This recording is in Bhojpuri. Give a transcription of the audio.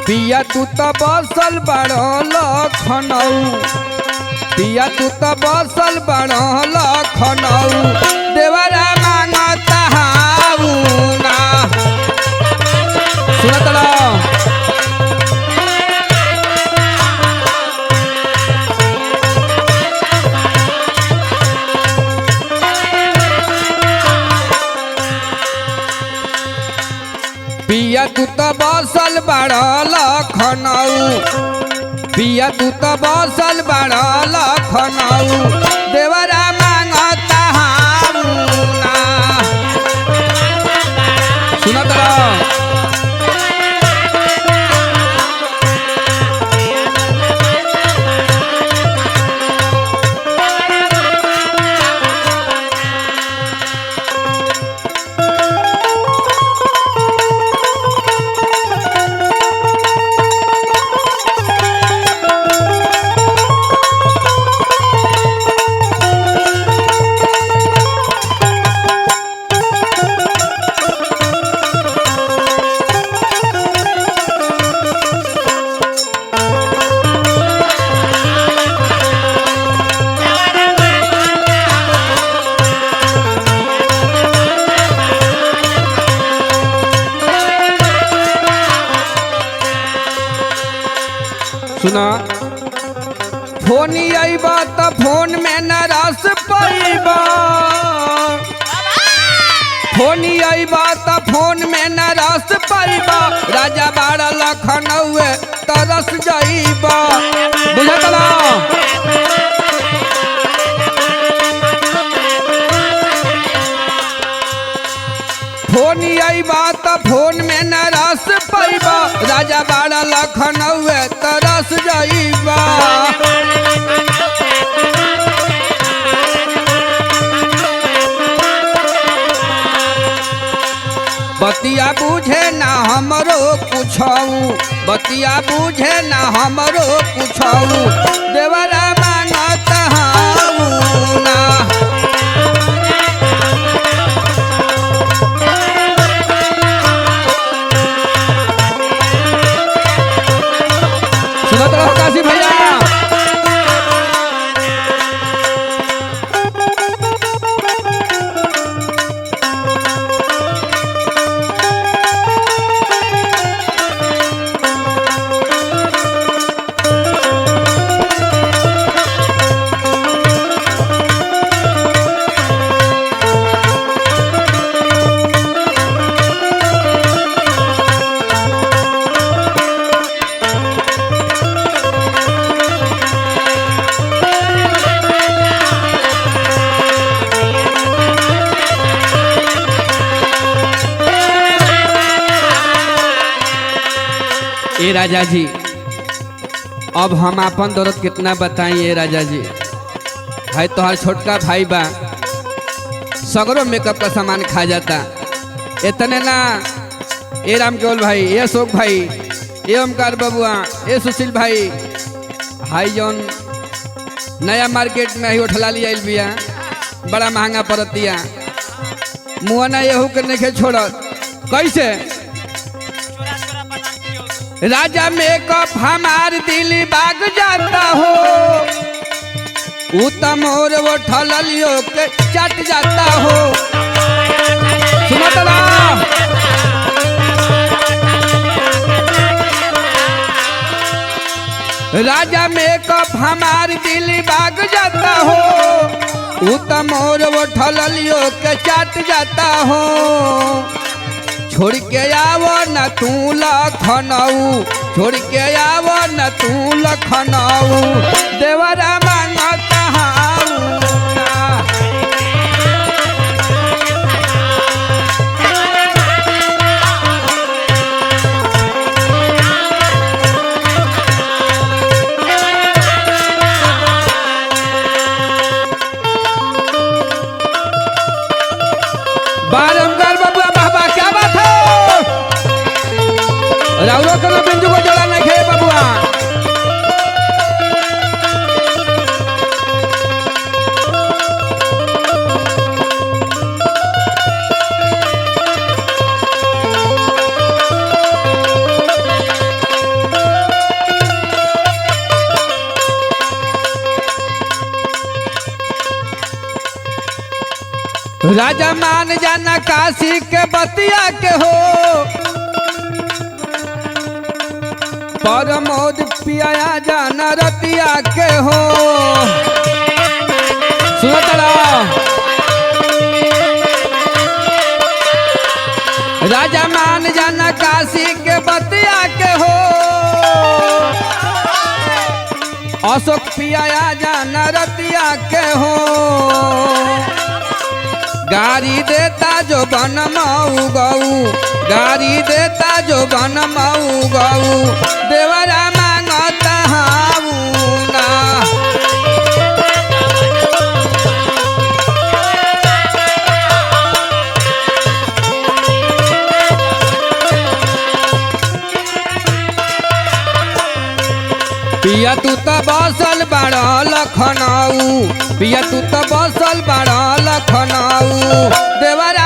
पिया तू तो बसल बड़ो लखनऊ पिया तू तो बसल बड़ो लखनऊ देवरा मांगता हाउना सुनत रहो पिया तू तो बसल बड़ा लखनऊ पिया तू तो बसल बड़ा लखनऊ देवरा मांगता हाउना सुनत रहो सुना फोन आईबा त फोन में न रस पाईबा फोन आईबा त फोन में न रस पाईबा राजा बाड़ा लखनऊ तरस जाइबा बुझत ना फोन आईबा त फोन में न रस पाईबा राजा बाड़ा लखनऊ तरस जाइबा बतिया बुझे ना हमरो पूछऊ बतिया बुझे ना हमरो पूछऊ देवरा मांगत हाउना सुनत रहो काशी भैया ए राजा जी अब हम अपन दौलत कितना बताएं ये राजा जी है तोहर छोटका भाई बा सगरों मेकअप का सामान खा जाता इतने ना ए राम केवल भाई ए अशोक भाई ए ओमकार बबुआ ए सुशील भाई हाई जौन नया मार्केट में ही उठला लिया बिया बड़ा महंगा पड़तिया मुआना यहू के नहीं छोड़त कैसे राजा मेकअप हमार दिल बाग जाता हो उत्तम और वो ठलियो के चट जाता हो सुनत रहो राजा मेकअप हमार दिल बाग जाता हो उत्तम और वो ठलियो के चट जाता हो छोड़ के आवो न तू लखनऊ छोड़ के आवो न तू लखनऊ देवरा मांगता हाउना बारंबार बाबा बाबा क्या बात है राउरो के बिंदु को जोड़ा नहीं खे बबुआ राजा मान जाना काशी के बतिया के हो, परमोद पिया जाना रतिया के हो। सुनो तड़ा राजा मान जाना काशी के बतिया के हो, अशोक पिया जाना रतिया के हो। गाड़ी देता जो बन मऊ गऊ, गाड़ी देता जो बन मऊ गऊ, देवरा मांगता हाऊ ना। पिया तू तो बसल बड़ा लखनऊ, पिया तू तो बसल बड़ा लखनऊ, देवरा